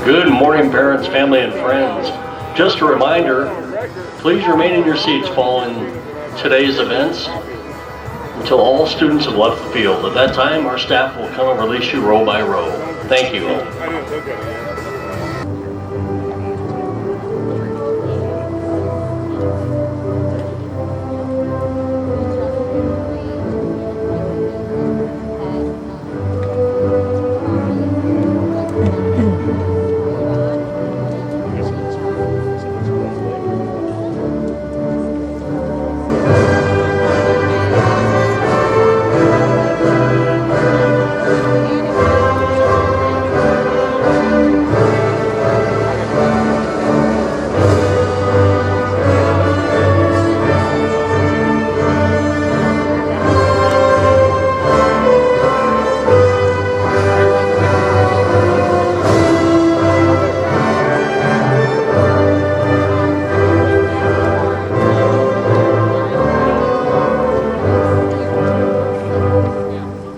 Good morning, parents, family, and friends. Just a reminder, please remain in your seats following today's events until all students have left the field. At that time, our staff will come and release you row by row. Thank you.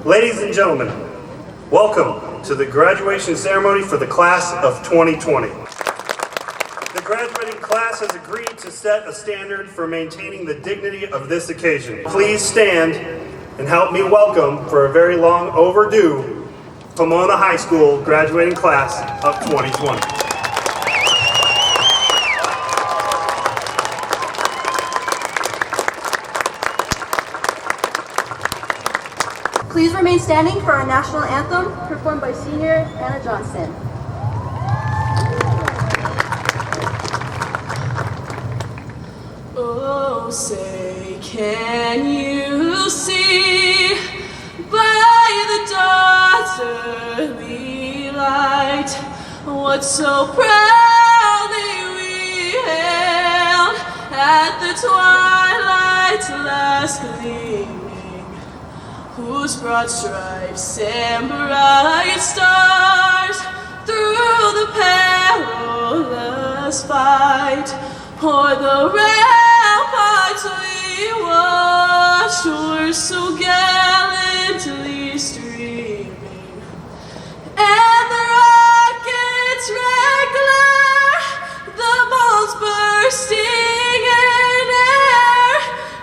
Ladies and gentlemen, welcome to the graduation ceremony for the class of 2020. The graduating class has agreed to set a standard for maintaining the dignity of this occasion. Please stand and help me welcome, for a very long overdue, Pomona High School graduating class of 2020. Please remain standing for our national anthem, performed by senior Anna Johnson. Oh, say, can you see by the dawn's early light what so proudly we hailed at the twilight's last gleam? Whose broad stripes and bright stars through the perilous fight o'er the ramparts we watched were so gallantly streaming, and the rocket's red glare, the balls bursting in air,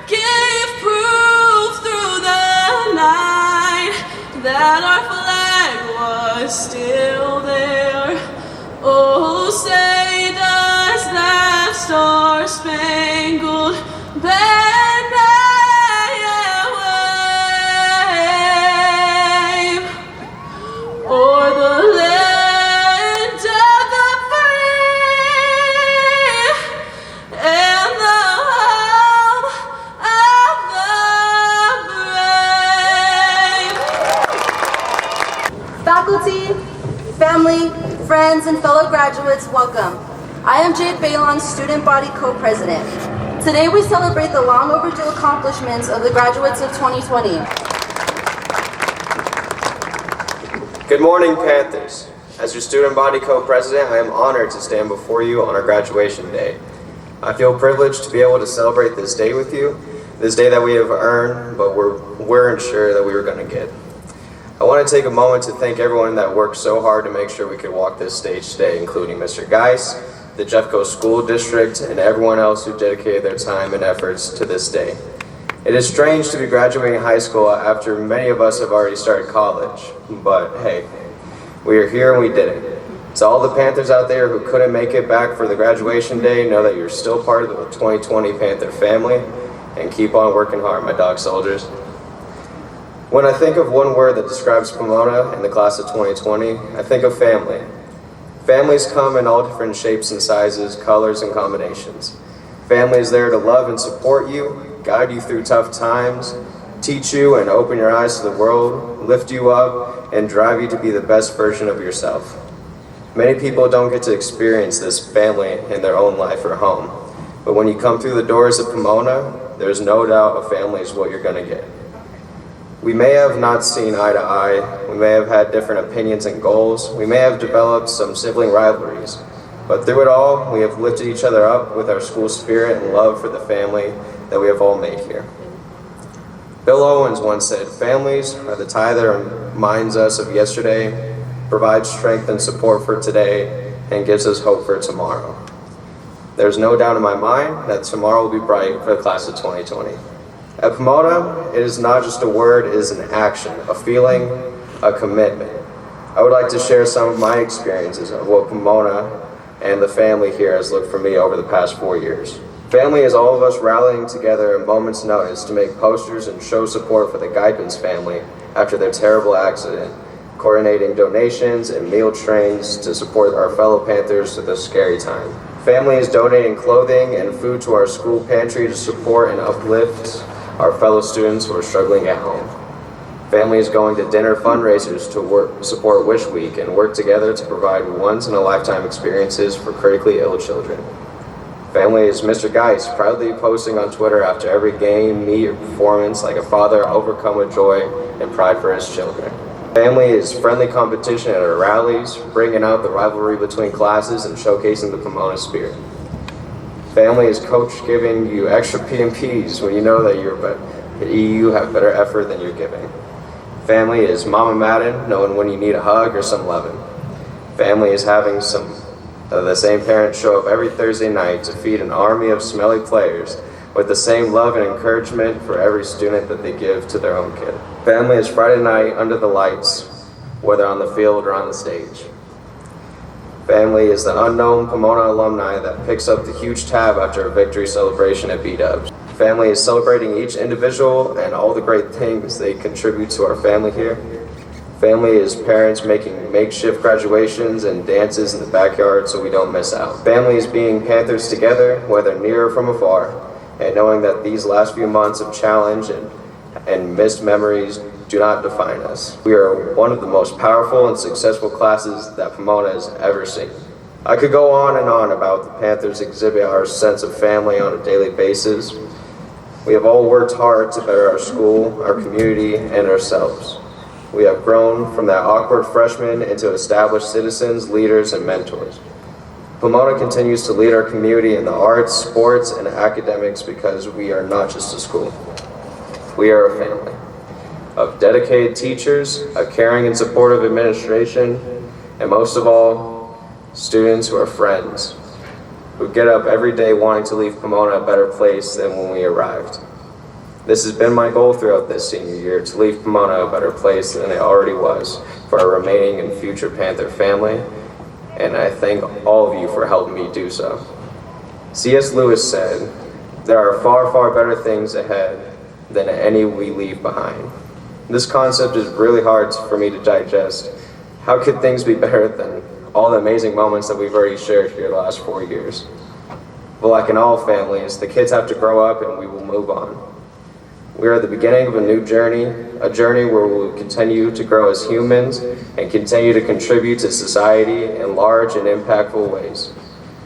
gave proof through the night that our flag was still there. Oh, say does that star-spangled banner wave o'er the land of the free and the home of the brave. Faculty, family, friends, and fellow graduates, welcome. I am Jade Balon, Student Body Co-President. Today we celebrate the long overdue accomplishments of the graduates of 2020. Good morning, Panthers. As your Student Body Co-President, I am honored to stand before you on our graduation day. I feel privileged to be able to celebrate this day with you, this day that we have earned, but weren't sure that we were going to get. I want to take a moment to thank everyone that worked so hard to make sure we could walk this stage today, including Mr. Geis, the Jeffco School District, and everyone else who dedicated their time and efforts to this day. It is strange to be graduating high school after many of us have already started college, but hey, we are here and we did it. To all the Panthers out there who couldn't make it back for the graduation day, know that you're still part of the 2020 Panther family, and keep on working hard, my dog soldiers. When I think of one word that describes Pomona and the class of 2020, I think of family. Families come in all different shapes and sizes, colors, and combinations. Family is there to love and support you, guide you through tough times, teach you and open your eyes to the world, lift you up, and drive you to be the best version of yourself. Many people don't get to experience this family in their own life or home, but when you come through the doors of Pomona, there's no doubt a family is what you're going to get. We may have not seen eye to eye, we may have had different opinions and goals, we may have developed some sibling rivalries, but through it all, we have lifted each other up with our school spirit and love for the family that we have all made here. Bill Owens once said, "Families are the tie that reminds us of yesterday, provides strength and support for today, and gives us hope for tomorrow. There's no doubt in my mind that tomorrow will be bright for the class of 2020. At Pomona, it is not just a word, it is an action, a feeling, a commitment. I would like to share some of my experiences of what Pomona and the family here has looked for me over the past 4 years. Family is all of us rallying together at a moment's notice to make posters and show support for the Geipens family after their terrible accident, coordinating donations and meal trains to support our fellow Panthers through this scary time. Family is donating clothing and food to our school pantry to support and uplift our fellow students who are struggling at home. Family is going to dinner fundraisers to support Wish Week and work together to provide once-in-a-lifetime experiences for critically ill children. Family is Mr. Geis proudly posting on Twitter after every game, meet, or performance like a father overcome with joy and pride for his children. Family is friendly competition at our rallies, bringing out the rivalry between classes and showcasing the Pomona spirit. Family is coach giving you extra P&Ps when you know that you have better effort than you're giving. Family is Mama Madden, knowing when you need a hug or some loving. Family is having the same parents show up every Thursday night to feed an army of smelly players with the same love and encouragement for every student that they give to their own kid. Family is Friday night under the lights, whether on the field or on the stage. Family is the unknown Pomona alumni that picks up the huge tab after a victory celebration at B-Dubs. Family is celebrating each individual and all the great things they contribute to our family here. Family is parents making makeshift graduations and dances in the backyard so we don't miss out. Family is being Panthers together, whether near or from afar, and knowing that these last few months of challenge and missed memories do not define us. We are one of the most powerful and successful classes that Pomona has ever seen. I could go on and on about the Panthers exhibit our sense of family on a daily basis. We have all worked hard to better our school, our community, and ourselves. We have grown from that awkward freshman into established citizens, leaders, and mentors. Pomona continues to lead our community in the arts, sports, and academics because we are not just a school. We are a family of dedicated teachers, a caring and supportive administration, and most of all, students who are friends, who get up every day wanting to leave Pomona a better place than when we arrived. This has been my goal throughout this senior year, to leave Pomona a better place than it already was for our remaining and future Panther family, and I thank all of you for helping me do so. C.S. Lewis said, "There are far, far better things ahead than any we leave behind." This concept is really hard for me to digest. How could things be better than all the amazing moments that we've already shared here the last 4 years? But like in all families, the kids have to grow up and we will move on. We are at the beginning of a new journey, a journey where we will continue to grow as humans and continue to contribute to society in large and impactful ways.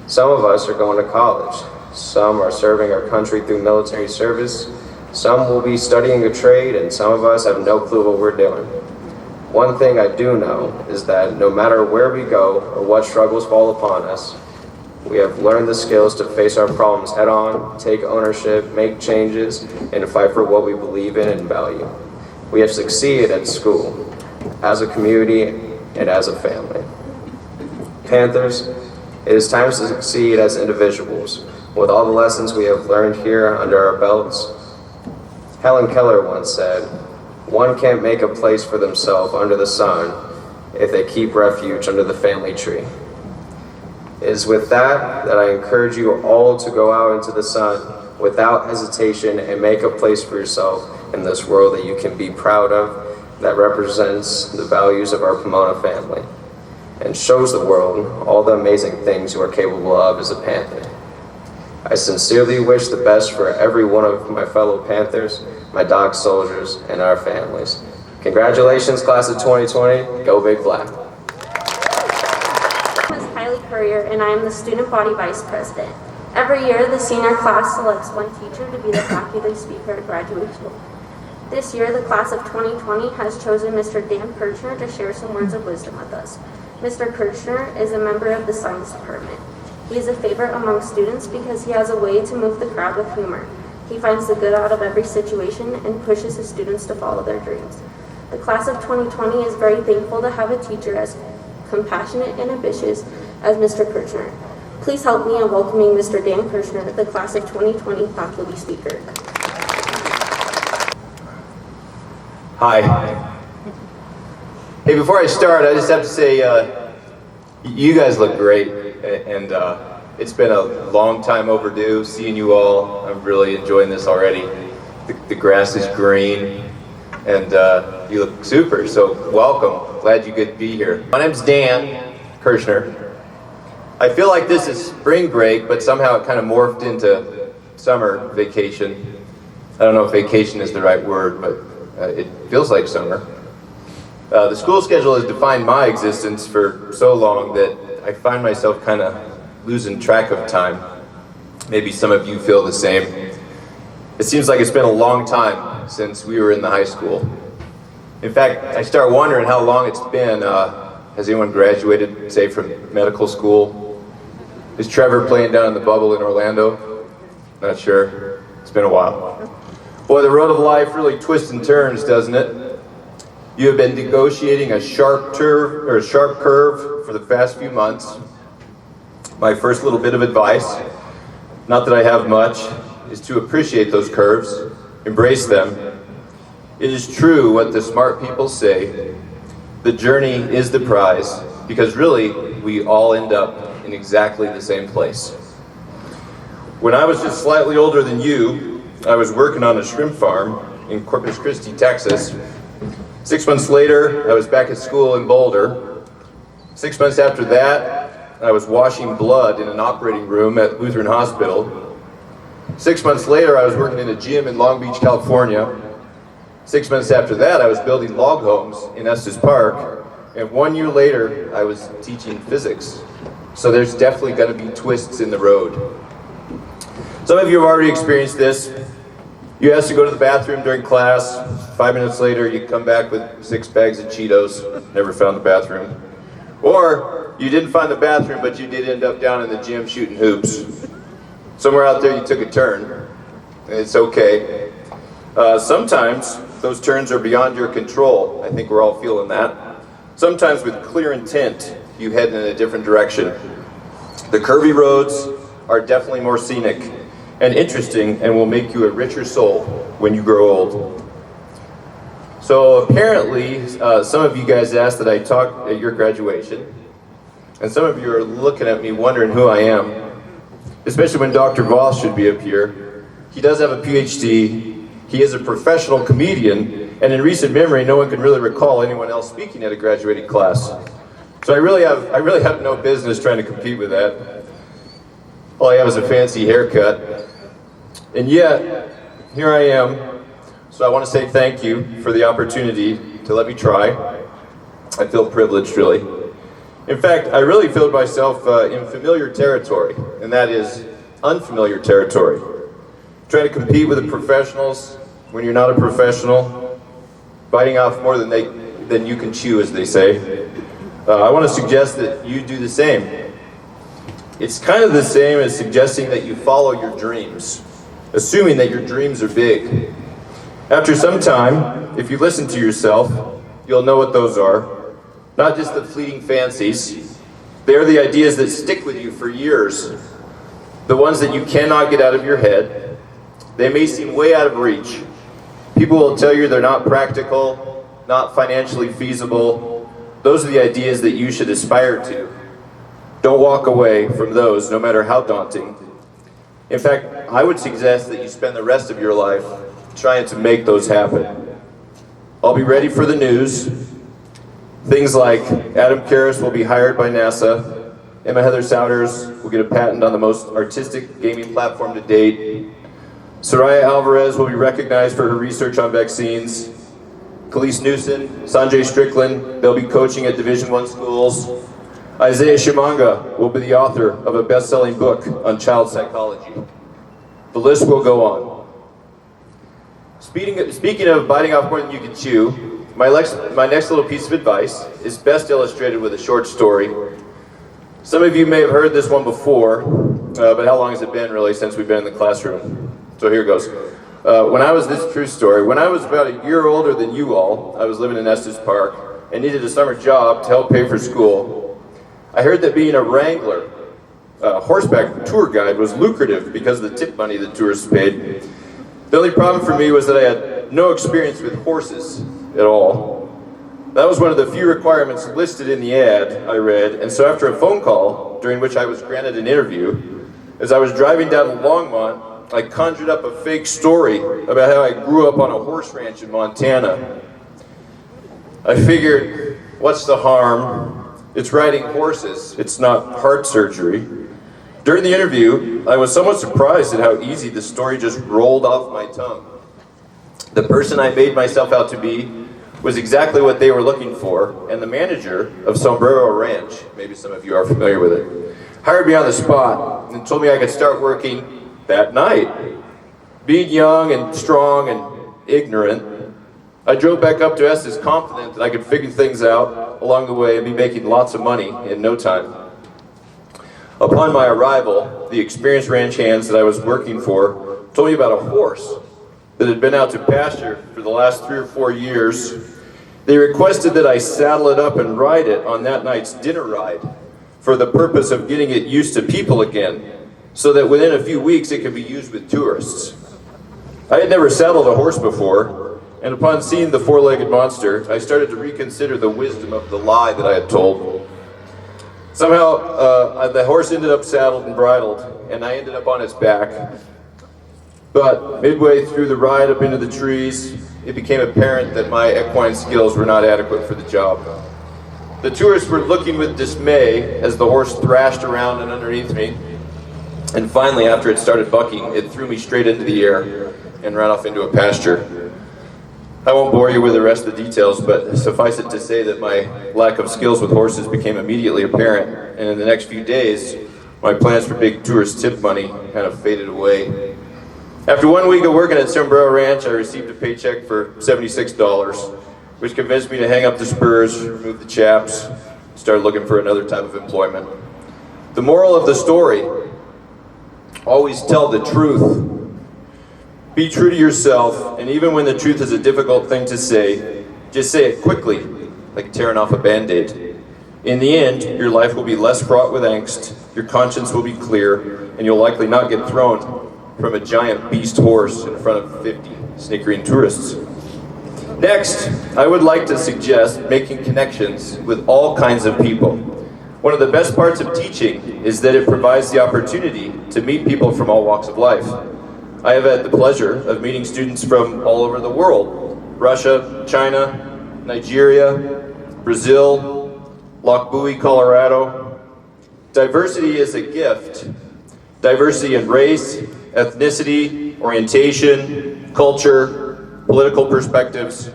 Some of us are going to college. Some are serving our country through military service. Some will be studying a trade, and some of us have no clue what we're doing. One thing I do know is that no matter where we go or what struggles fall upon us, we have learned the skills to face our problems head on, take ownership, make changes, and fight for what we believe in and value. We have succeeded at school, as a community, and as a family. Panthers, it is time to succeed as individuals, with all the lessons we have learned here under our belts. Helen Keller once said, "One can't make a place for themselves under the sun if they keep refuge under the family tree." It is with that I encourage you all to go out into the sun without hesitation and make a place for yourself in this world that you can be proud of, that represents the values of our Pomona family and shows the world all the amazing things you are capable of as a Panther. I sincerely wish the best for every one of my fellow Panthers, my dog soldiers, and our families. Congratulations, class of 2020. Go Big Black. And I am the student body vice president. Every year, the senior class selects one teacher to be the faculty speaker at graduation. This year, the class of 2020 has chosen Mr. Dan Kirchner to share some words of wisdom with us. Mr. Kirchner is a member of the science department. He is a favorite among students because he has a way to move the crowd with humor. He finds the good out of every situation and pushes his students to follow their dreams. The class of 2020 is very thankful to have a teacher as compassionate and ambitious as Mr. Kirchner. Please help me in welcoming Mr. Dan Kirchner, the class of 2020 faculty speaker. Hi. Hey, before I start, I just have to say, you guys look great, and it's been a long time overdue seeing you all. I'm really enjoying this already. The grass is green, and you look super, so welcome. Glad you could be here. My name's Dan Kirchner. I feel like this is spring break, but somehow it kind of morphed into summer vacation. I don't know if vacation is the right word, but it feels like summer. The school schedule has defined my existence for so long that I find myself kind of losing track of time. Maybe some of you feel the same. It seems like it's been a long time since we were in the high school. In fact, I start wondering how long it's been. Has anyone graduated, say, from medical school? Is Trevor playing down in the bubble in Orlando? Not sure. It's been a while. Boy, the road of life really twists and turns, doesn't it? You have been negotiating a sharp curve for the past few months. My first little bit of advice, not that I have much, is to appreciate those curves, embrace them. It is true what the smart people say. The journey is the prize, because really, we all end up in exactly the same place. When I was just slightly older than you, I was working on a shrimp farm in Corpus Christi, Texas. 6 months later, I was back at school in Boulder. 6 months after that, I was washing blood in an operating room at Lutheran Hospital. 6 months later, I was working in a gym in Long Beach, California. 6 months after that, I was building log homes in Estes Park. And 1 year later, I was teaching physics. So there's definitely going to be twists in the road. Some of you have already experienced this. You asked to go to the bathroom during class. 5 minutes later, you come back with 6 bags of Cheetos. Never found the bathroom. Or you didn't find the bathroom, but you did end up down in the gym shooting hoops. Somewhere out there, you took a turn. It's okay. Sometimes those turns are beyond your control. I think we're all feeling that. Sometimes with clear intent, you head in a different direction. The curvy roads are definitely more scenic and interesting and will make you a richer soul when you grow old. So apparently, some of you guys asked that I talk at your graduation, and some of you are looking at me wondering who I am, especially when Dr. Voss should be up here. He does have a PhD, he is a professional comedian, and in recent memory, no one can really recall anyone else speaking at a graduating class. So I really have no business trying to compete with that. All I have is a fancy haircut. And yet, here I am. So I want to say thank you for the opportunity to let me try. I feel privileged, really. In fact, I really feel myself in familiar territory, and that is unfamiliar territory. Trying to compete with the professionals when you're not a professional, biting off more than you can chew, as they say. I want to suggest that you do the same. It's kind of the same as suggesting that you follow your dreams, assuming that your dreams are big. After some time, if you listen to yourself, you'll know what those are. Not just the fleeting fancies. They're the ideas that stick with you for years. The ones that you cannot get out of your head. They may seem way out of reach. People will tell you they're not practical, not financially feasible. Those are the ideas that you should aspire to. Don't walk away from those, no matter how daunting. In fact, I would suggest that you spend the rest of your life trying to make those happen. I'll be ready for the news. Things like Adam Karras will be hired by NASA, Emma Heather Souders will get a patent on the most artistic gaming platform to date, Soraya Alvarez will be recognized for her research on vaccines, Khalees Newsom, Sanjay Strickland, they'll be coaching at Division I schools. Isaiah Shimanga will be the author of a best-selling book on child psychology. The list will go on. Speaking of biting off more than you can chew, my next little piece of advice is best illustrated with a short story. Some of you may have heard this one before, but how long has it been really since we've been in the classroom? So here goes. This is a true story. When I was about a year older than you all, I was living in Estes Park and needed a summer job to help pay for school. I heard that being a wrangler, a horseback tour guide, was lucrative because of the tip money that tourists paid. The only problem for me was that I had no experience with horses at all. That was one of the few requirements listed in the ad I read, and so after a phone call, during which I was granted an interview, as I was driving down to Longmont, I conjured up a fake story about how I grew up on a horse ranch in Montana. I figured, what's the harm? It's riding horses, it's not heart surgery. During the interview, I was somewhat surprised at how easy the story just rolled off my tongue. The person I made myself out to be was exactly what they were looking for, and the manager of Sombrero Ranch, maybe some of you are familiar with it, hired me on the spot and told me I could start working that night. Being young and strong and ignorant, I drove back up to Estes confident that I could figure things out along the way and be making lots of money in no time. Upon my arrival, the experienced ranch hands that I was working for told me about a horse that had been out to pasture for the last 3 or 4 years. They requested that I saddle it up and ride it on that night's dinner ride for the purpose of getting it used to people again, so that within a few weeks it could be used with tourists. I had never saddled a horse before, and upon seeing the four-legged monster, I started to reconsider the wisdom of the lie that I had told. Somehow, the horse ended up saddled and bridled, and I ended up on its back. But midway through the ride up into the trees, it became apparent that my equine skills were not adequate for the job. The tourists were looking with dismay as the horse thrashed around and underneath me. And finally, after it started bucking, it threw me straight into the air and ran off into a pasture. I won't bore you with the rest of the details, but suffice it to say that my lack of skills with horses became immediately apparent. And in the next few days, my plans for big tourist tip money kind of faded away. After 1 week of working at Sombrero Ranch, I received a paycheck for $76, which convinced me to hang up the spurs, remove the chaps, start looking for another type of employment. The moral of the story: always tell the truth. Be true to yourself, and even when the truth is a difficult thing to say, just say it quickly, like tearing off a Band-Aid. In the end, your life will be less fraught with angst, your conscience will be clear, and you'll likely not get thrown from a giant beast horse in front of 50 snickering tourists. Next, I would like to suggest making connections with all kinds of people. One of the best parts of teaching is that it provides the opportunity to meet people from all walks of life. I have had the pleasure of meeting students from all over the world: Russia, China, Nigeria, Brazil, Loch Buoy, Colorado. Diversity is a gift. Diversity in race, ethnicity, orientation, culture, political perspectives.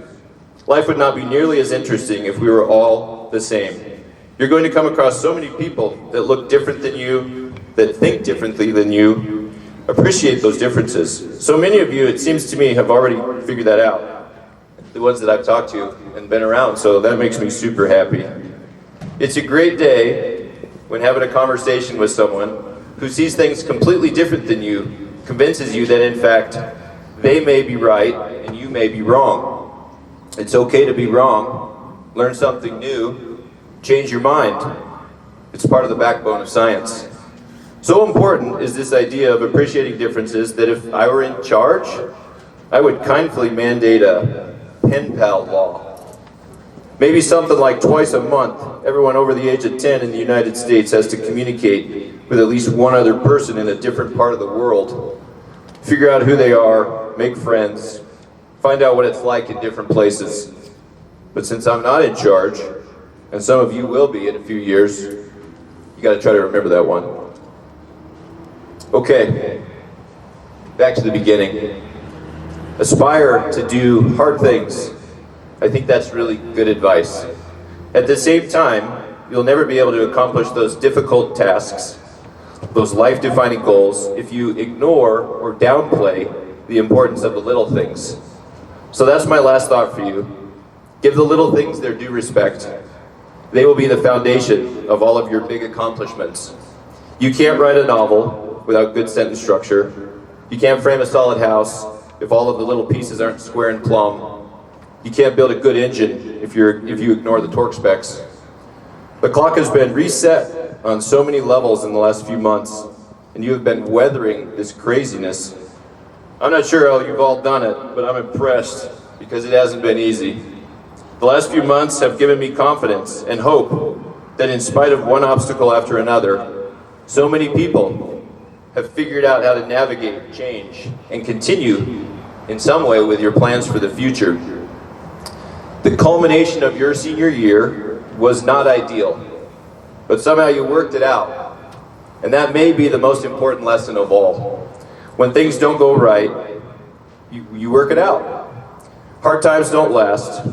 Life would not be nearly as interesting if we were all the same. You're going to come across so many people that look different than you, that think differently than you, appreciate those differences. So many of you, it seems to me, have already figured that out. The ones that I've talked to and been around, so that makes me super happy. It's a great day when having a conversation with someone who sees things completely different than you convinces you that, in fact, they may be right and you may be wrong. It's okay to be wrong, learn something new, change your mind. It's part of the backbone of science. So important is this idea of appreciating differences that if I were in charge, I would kindly mandate a pen pal law. Maybe something like twice a month, everyone over the age of 10 in the United States has to communicate with at least one other person in a different part of the world. Figure out who they are, make friends, find out what it's like in different places. But since I'm not in charge, and some of you will be in a few years, you gotta try to remember that one. Okay, back to the beginning. Aspire to do hard things. I think that's really good advice. At the same time, you'll never be able to accomplish those difficult tasks, those life-defining goals, if you ignore or downplay the importance of the little things. So that's my last thought for you. Give the little things their due respect. They will be the foundation of all of your big accomplishments. You can't write a novel without good sentence structure. You can't frame a solid house if all of the little pieces aren't square and plumb. You can't build a good engine if you ignore the torque specs. The clock has been reset on so many levels in the last few months, and you have been weathering this craziness. I'm not sure how you've all done it, but I'm impressed because it hasn't been easy. The last few months have given me confidence and hope that in spite of one obstacle after another, so many people have figured out how to navigate change and continue in some way with your plans for the future. The culmination of your senior year was not ideal, but somehow you worked it out. And that may be the most important lesson of all. When things don't go right, you work it out. Hard times don't last.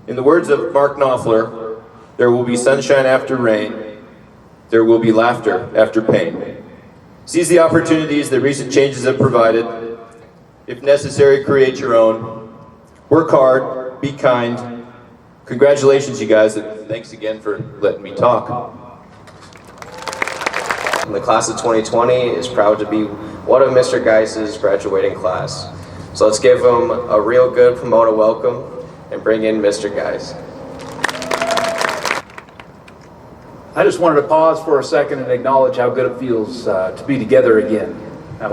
In the words of Mark Knopfler, there will be sunshine after rain. There will be laughter after pain. Seize the opportunities that recent changes have provided. If necessary, create your own. Work hard, be kind. Congratulations, you guys, and thanks again for letting me talk. The class of 2020 is proud to be one of Mr. Geis's graduating class. So let's give him a real good Pomona welcome and bring in Mr. Geis. I just wanted to pause for a second and acknowledge how good it feels to be together again. I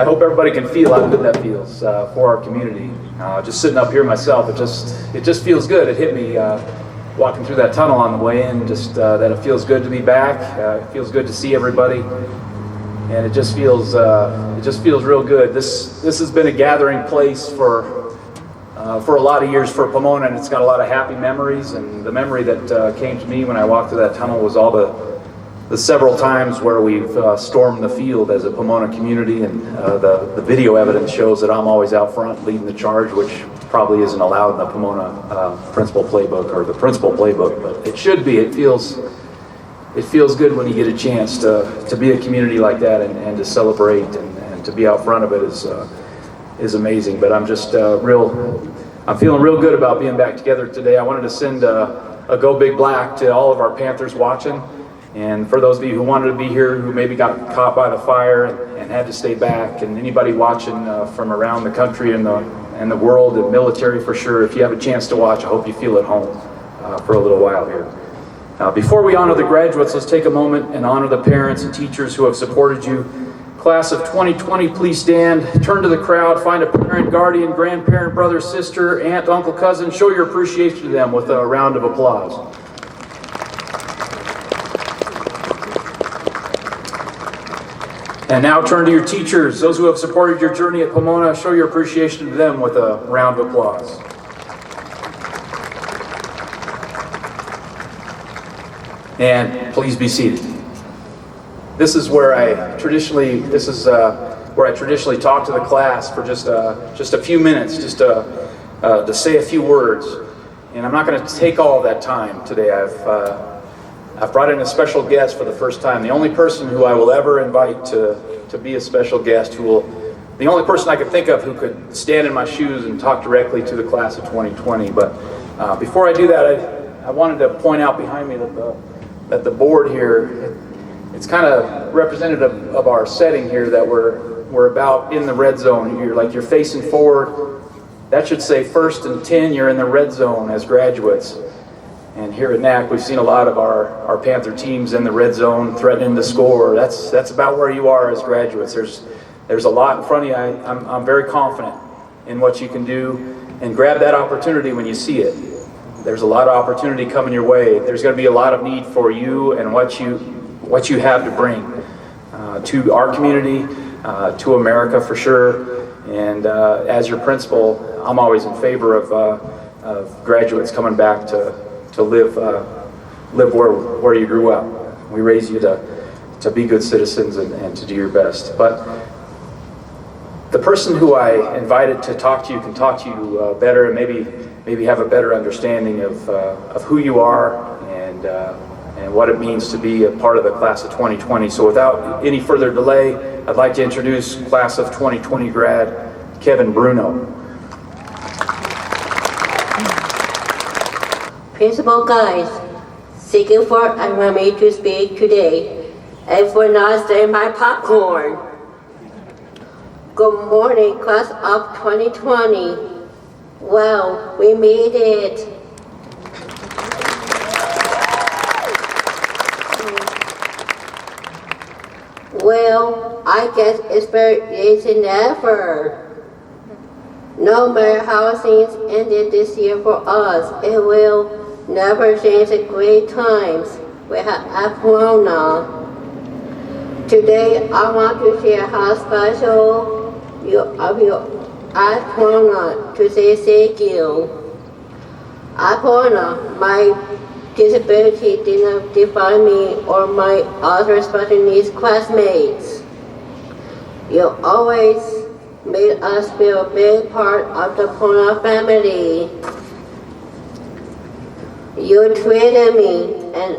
hope everybody can feel how good that feels for our community. Just sitting up here myself, it just feels good. It hit me walking through that tunnel on the way in, just that it feels good to be back. It feels good to see everybody, and it just feels real good. This has been a gathering place for a lot of years for Pomona, and it's got a lot of happy memories. And the memory that came to me when I walked through that tunnel was all the several times where we've stormed the field as a Pomona community, and the video evidence shows that I'm always out front leading the charge, which probably isn't allowed in the Pomona principal playbook or the principal playbook, but it should be. It feels good when you get a chance to be a community like that and to celebrate and to be out front of it is amazing. But I'm just I'm feeling real good about being back together today. I wanted to send a Go Big Black to all of our Panthers watching. And for those of you who wanted to be here, who maybe got caught by the fire and had to stay back, and anybody watching from around the country and the world, and military for sure, if you have a chance to watch, I hope you feel at home for a little while here. Before we honor the graduates, let's take a moment and honor the parents and teachers who have supported you. Class of 2020, please stand, turn to the crowd, find a parent, guardian, grandparent, brother, sister, aunt, uncle, cousin, show your appreciation to them with a round of applause. And now turn to your teachers, those who have supported your journey at Pomona, show your appreciation to them with a round of applause. And please be seated. This is where I traditionally talk to the class for just a few minutes, just to say a few words. And I'm not going to take all that time today. I've brought in a special guest for the first time. The only person who I will ever invite to be a special guest, the only person I could think of who could stand in my shoes and talk directly to the class of 2020. But before I do that, I wanted to point out behind me that the board here, it's kind of representative of our setting here, that we're about in the red zone. You're facing forward. That should say 1st and 10, you're in the red zone as graduates. And here at NAC, we've seen a lot of our Panther teams in the red zone threatening to score. That's about where you are as graduates. There's a lot in front of you. I'm very confident in what you can do, and grab that opportunity when you see it. There's a lot of opportunity coming your way. There's going to be a lot of need for you and what you have to bring to our community, to America for sure. And as your principal, I'm always in favor of graduates coming back to live where you grew up. We raise you to be good citizens and to do your best. But the person who I invited to talk to you can talk to you better, and maybe have a better understanding of who you are and what it means to be a part of the class of 2020. So without any further delay, I'd like to introduce class of 2020 grad Kevin Bruno. Principal guys, second for allow me to speak today, and for not stealing my popcorn. Good morning, class of 2020. Well, we made it. Well, I guess it's better late than never. No matter how things ended this year for us, it will never change the great times we had at Pomona. Today, I want to share how special you at Pomona to say thank you. At Pomona, my disability did not define me or my other special needs classmates. You always made us feel a big part of the Pomona family. You treated me and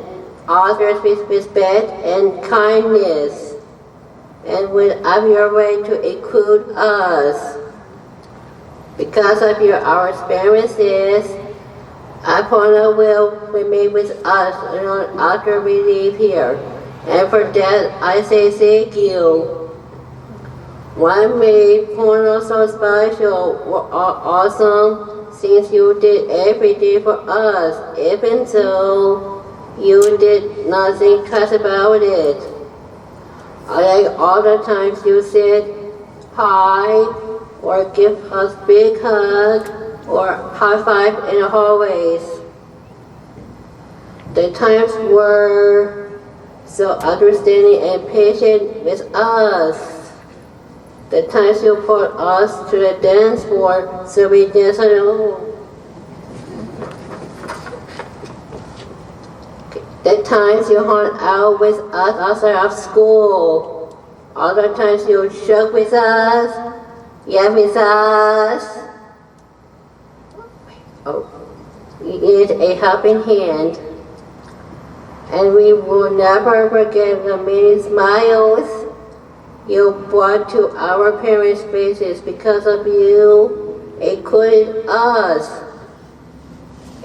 others with respect and kindness, and went out of your way to include us. Because of our experiences, Pomona will remain with us after we leave here, and for that I say thank you. What made Pomona so special or awesome since you did every day for us, even though you did nothing twice about it. I like all the times you said hi, or give us big hug, or high five in the hallways. The times were so understanding and patient with us. The times you put us to the dance floor so we dance alone. The times you hung out with us outside of school. Other times you shook with us, yelled with us. You need a helping hand. And we will never forget the many smiles you brought to our parents' faces because of you, including us.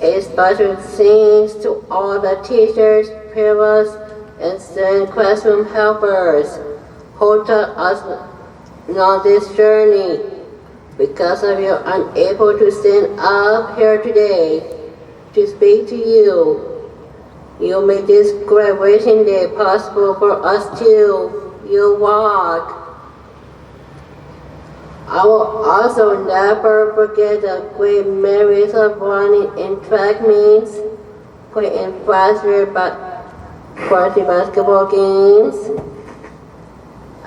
A special thanks to all the teachers, parents, and student classroom helpers who taught us on this journey. Because of you, I'm able to stand up here today to speak to you. You made this graduation day possible for us too. You walk. I will also never forget the great memories of running in track meets, playing varsity basketball games,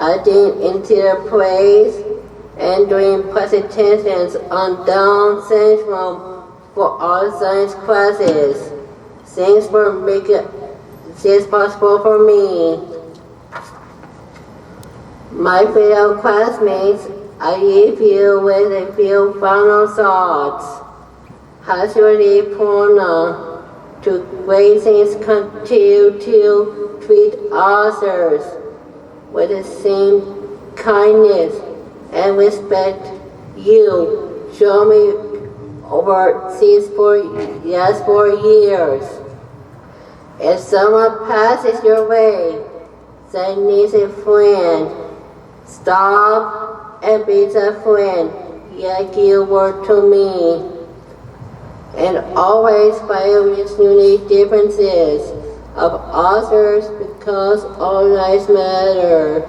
attending interior plays, and doing presentations on Down syndrome for all science classes. Thanks for making this possible for me. My fellow classmates, I leave you with a few final thoughts. As you leave Pomona, to great things continue to treat others with the same kindness and respect you show me over these 4 years. If someone passes your way that needs a friend, stop and be the friend like you were to me. And always value its unique differences of others because all lives matter.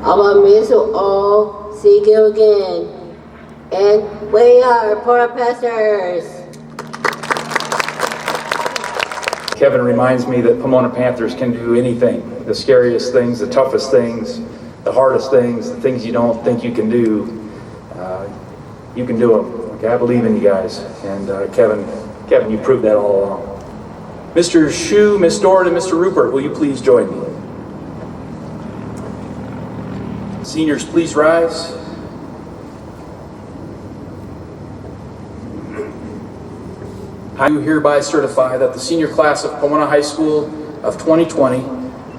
I will miss you all. See you again. And we are Pomona Panthers. Kevin reminds me that Pomona Panthers can do anything. The scariest things, the toughest things, the hardest things, the things you don't think you can do. You can do them. Okay, I believe in you guys. And Kevin, you proved that all along. Mr. Shue, Miss Doran, and Mr. Rupert, will you please join me? Seniors, please rise. I do hereby certify that the senior class of Pomona High School of 2020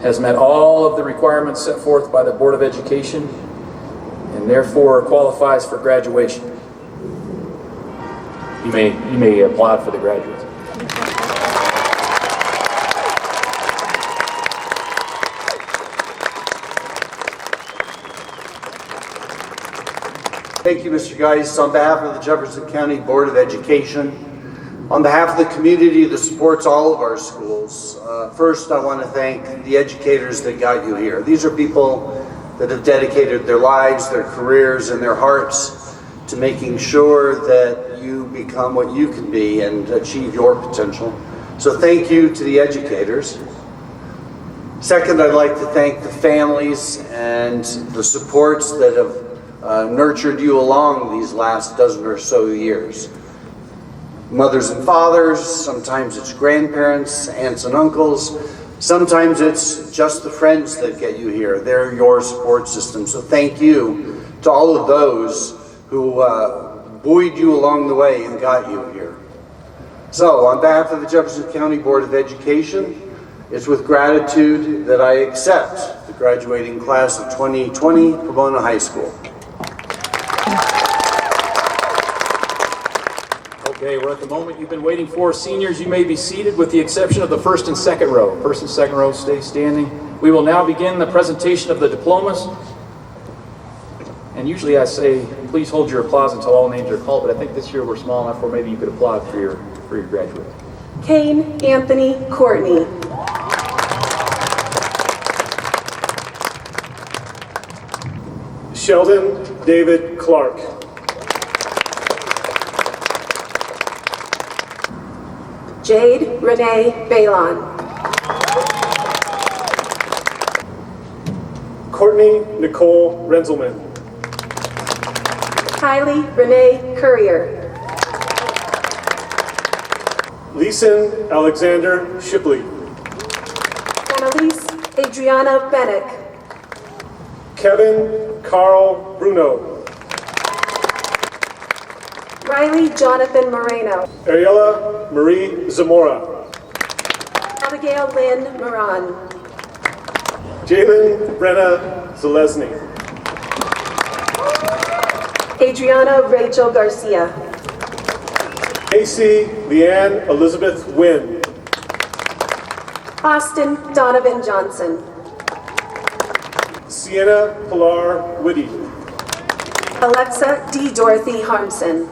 has met all of the requirements set forth by the Board of Education and therefore qualifies for graduation. You may applaud for the graduates. Thank you, Mr. Geis. On behalf of the Jefferson County Board of Education, On behalf of the community that supports all of our schools, first I want to thank the educators that got you here. These are people that have dedicated their lives, their careers, and their hearts to making sure that you become what you can be and achieve your potential. So thank you to the educators. Second, I'd like to thank the families and the supports that have nurtured you along these last dozen or so years. Mothers and fathers, sometimes it's grandparents, aunts and uncles, sometimes it's just the friends that get you here. They're your support system. So thank you to all of those who buoyed you along the way and got you here. So on behalf of the Jefferson County Board of Education, it's with gratitude that I accept the graduating class of 2020 Pomona High School. Okay, we're at the moment you've been waiting for. Seniors, you may be seated with the exception of the first and second row. First and second row, stay standing. We will now begin the presentation of the diplomas. And usually I say, please hold your applause until all names are called, but I think this year we're small enough where maybe you could applaud for your graduate. Kane Anthony Courtney. Sheldon David Clark. Jade Renee Balon. Courtney Nicole Renzelman. Kylie Renee Courier. Leeson Alexander Shipley. Annalise Adriana Bennett. Kevin Carl Bruno. Riley Jonathan Moreno. Ariella Marie Zamora. Abigail Lynn Moran. Jalen Brenna Zalesny. Adriana Rachel Garcia. Casey Leanne Elizabeth Wynn. Austin Donovan Johnson. Sienna Pilar Whitty. Alexa D. Dorothy Harmson.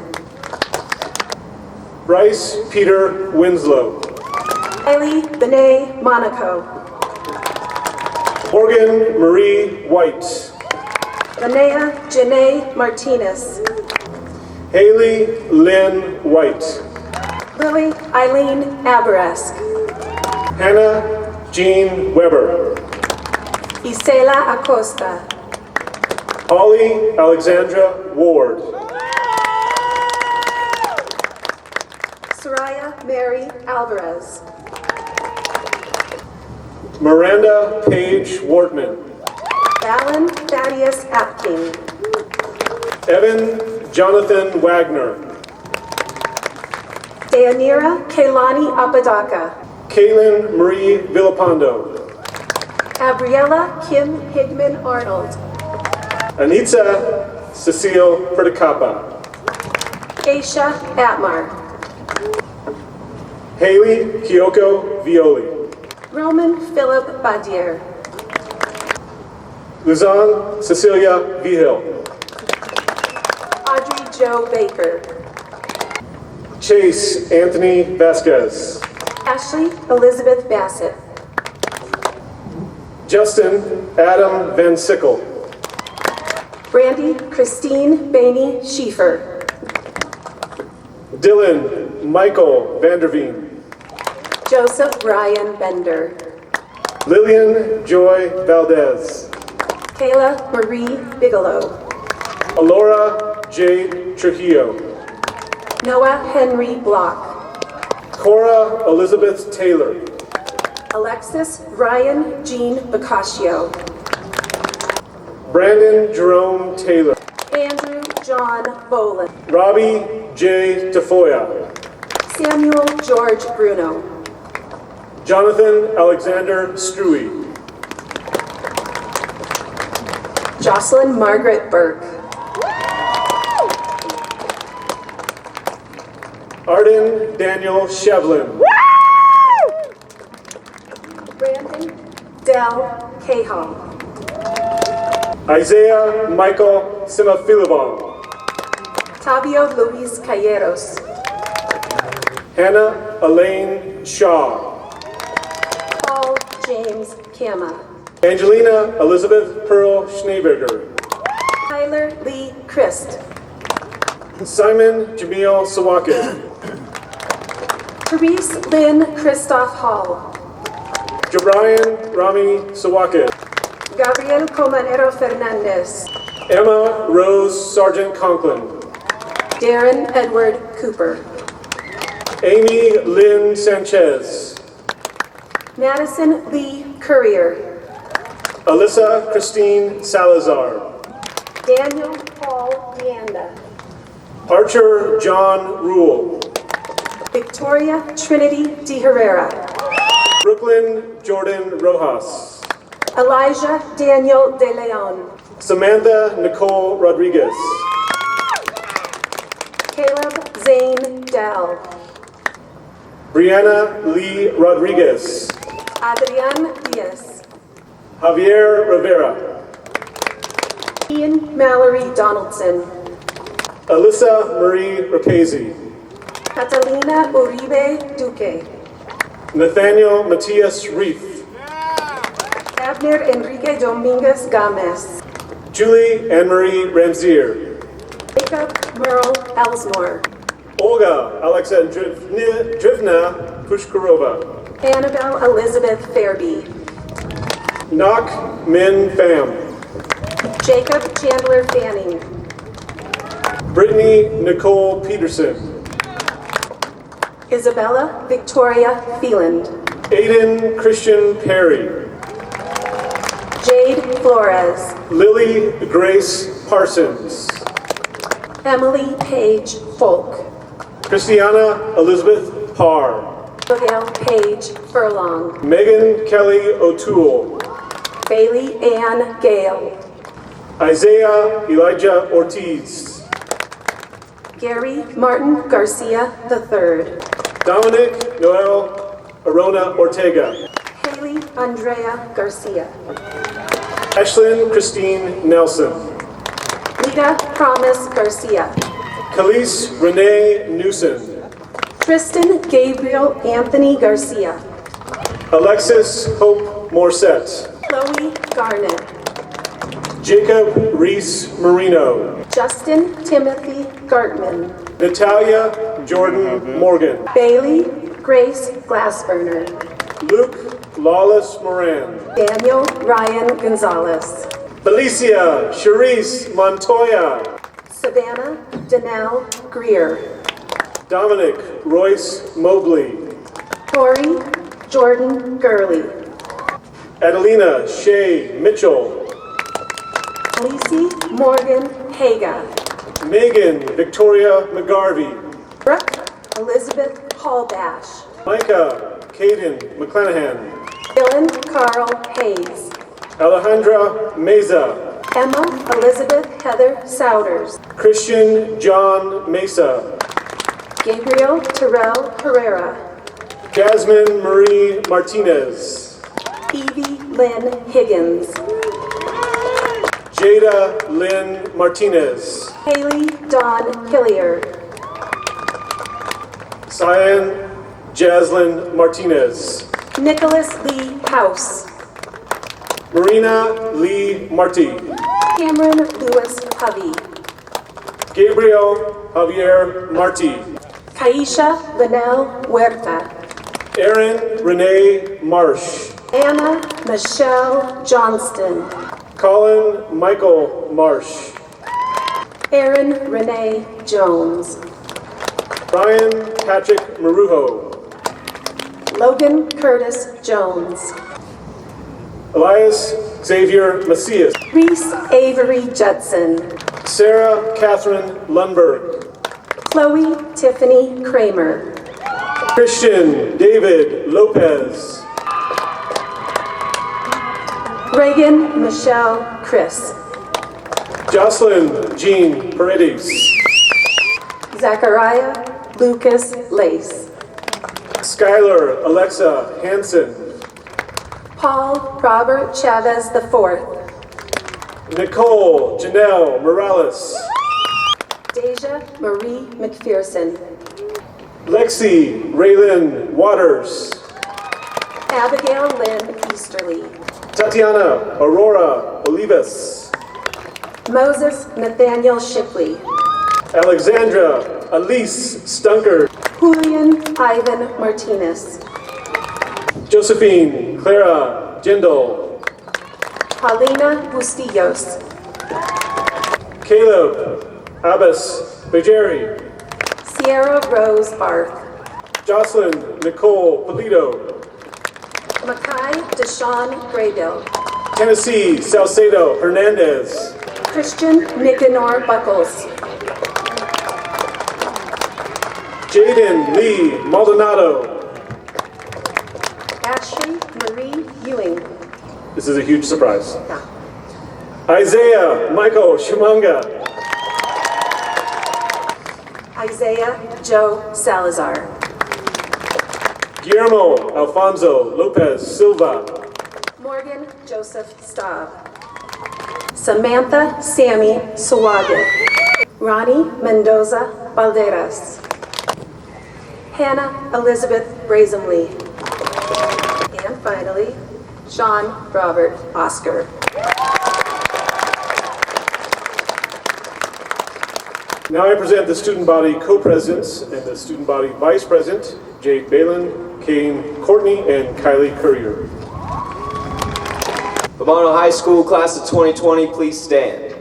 Bryce Peter Winslow. Kylie Benet Monaco. Morgan Marie White. Linnea Janae Martinez. Haley Lynn White. Lily Eileen Aberesk. Hannah Jean Weber. Isela Acosta. Holly Alexandra Ward. Soraya Mary Alvarez. Miranda Paige Wortman. Alan Thaddeus Apking. Evan Jonathan Wagner. Deyanira Kaylani Apodaca. Kaylin Marie Villapando. Gabriella Kim Higman Arnold. Anita Cecile Perticapa. Aisha Atmar. Haley Kyoko Violi. Roman Philip Badier. Luzon Cecilia Vigil. Audrey Jo Baker. Chase Anthony Vasquez. Ashley Elizabeth Bassett. Justin Adam Van Sickle. Brandy Christine Bainey Schiefer. Dylan Michael Vanderveen. Joseph Ryan Bender. Lillian Joy Valdez. Kayla Marie Bigelow. Alora Jade Trujillo. Noah Henry Block. Cora Elizabeth Taylor. Alexis Ryan Jean Boccaccio. Brandon Jerome Taylor. Andrew John Boland. Robbie J. Tafoya. Samuel George Bruno. Jonathan Alexander Struy. Jocelyn Margaret Burke. Arden Daniel Shevlin. Brandon Del Cahill. Isaiah Michael Simafilibon. Tavio Luis Calleros. Hannah Elaine Shaw. Paul James Kama. Angelina Elizabeth Pearl Schneeberger. Tyler Lee Christ. Simon Jamil Sawakit. Therese Lynn Christoph Hall. Jabrian Rami Sawakit. Gabriel Comanero Fernandez. Emma Rose Sargent Conklin. Darren Edward Cooper. Amy Lynn Sanchez. Madison Lee Courier. Alyssa Christine Salazar. Daniel Paul Deanda. Archer John Rule. Victoria Trinity De Herrera. Brooklyn Jordan Rojas. Elijah Daniel De Leon. Samantha Nicole Rodriguez. Caleb Zane Dell. Brianna Lee Rodriguez. Adrian Diaz. Javier Rivera. Ian Mallory Donaldson. Alyssa Marie Rapazzi. Catalina Uribe Duque. Nathaniel Matias Reef. Abner Enrique Dominguez Gomez. Julie Anne-Marie Ramzier. Jacob Merle Elsmore. Olga Alexandrivna Pushkarova. Annabelle Elizabeth Fairby. Nak Min Pham. Jacob Chandler Fanning. Brittany Nicole Peterson. Isabella Victoria Feeland. Aiden Christian Perry. Jade Flores. Lily Grace Parsons. Emily Page Folk. Christiana Elizabeth Parr. Abigail Page Furlong. Megan Kelly O'Toole. Bailey Ann Gale. Isaiah Elijah Ortiz. Gary Martin Garcia III. Dominic Noel Arona Ortega. Haley Andrea Garcia. Ashlyn Christine Nelson. Lita Promise Garcia. Khalees Renee Newson. Tristan Gabriel Anthony Garcia. Alexis Hope Morset. Chloe Garnett. Jacob Reese Marino. Justin Timothy Gartman. Natalia Jordan Morgan. Bailey Grace Glassburner. Luke Lawless Moran. Daniel Ryan Gonzalez. Felicia Charisse Montoya. Savannah Danelle Greer. Dominic Royce Mobley. Tori Jordan Gurley. Adelina Shea Mitchell. Lacey Morgan Haga. Megan Victoria McGarvey. Brooke Elizabeth Hallbash. Micah Caden McClanahan. Dylan Carl Hayes. Alejandra Meza. Emma Elizabeth Heather Souders. Christian John Mesa. Gabriel Terrell Herrera. Jasmine Marie Martinez. Evie Lynn Higgins. Jada Lynn Martinez. Haley Dawn Hillier. Cyan Jaslyn Martinez. Nicholas Lee House. Marina Lee Marty. Cameron Lewis Hovey. Gabriel Javier Marty. Kaisha Linnell Huerta. Aaron Renee Marsh. Anna Michelle Johnston. Colin Michael Marsh. Aaron Renee Jones. Brian Patrick Marujo. Logan Curtis Jones. Elias Xavier Macias. Reese Avery Judson. Sarah Catherine Lundberg. Chloe Tiffany Kramer. Christian David Lopez. Reagan Michelle Chris. Jocelyn Jean Paredes. Zachariah Lucas Lace. Skylar Alexa Hansen. Paul Robert Chavez IV. Nicole Janelle Morales. Deja Marie McPherson. Lexi Raylan Waters. Abigail Lynn Easterly. Tatiana Aurora Olivas. Moses Nathaniel Shipley. Alexandra Elise Stunker. Julian Ivan Martinez. Josephine Clara Jindal. Paulina Bustillos. Caleb Abbas Bejeri. Sierra Rose Barth. Jocelyn Nicole Polito. Makai Deshawn Graybill. Tennessee Salcedo Hernandez. Christian Nicanor Buckles. Jaden Lee Maldonado. Ashley Marie Ewing. This is a huge surprise. Isaiah Michael Shumanga. Isaiah Joe Salazar. Guillermo Alfonso Lopez Silva. Morgan Joseph Staub. Samantha Sammy Sawagat. Ronnie Mendoza Balderas. Hannah Elizabeth Brazenly. And finally, Sean Robert Oscar. Now I present the student body co-presidents and the student body vice president, Jake Balin, Kane Courtney, and Kylie Courier. Pomona High School class of 2020, please stand.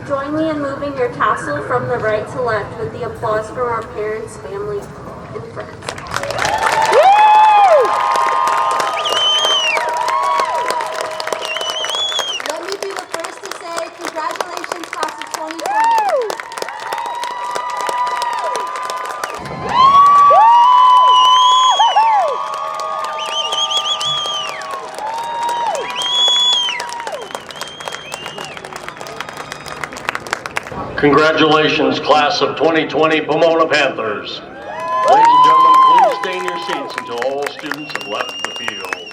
Join me in moving your tassel from the right to left with the applause from our parents, family, and friends. Let me be the first to say congratulations, class of 2020. Congratulations, class of 2020 Pomona Panthers. Ladies and gentlemen, please stay in your seats until all students have left the field.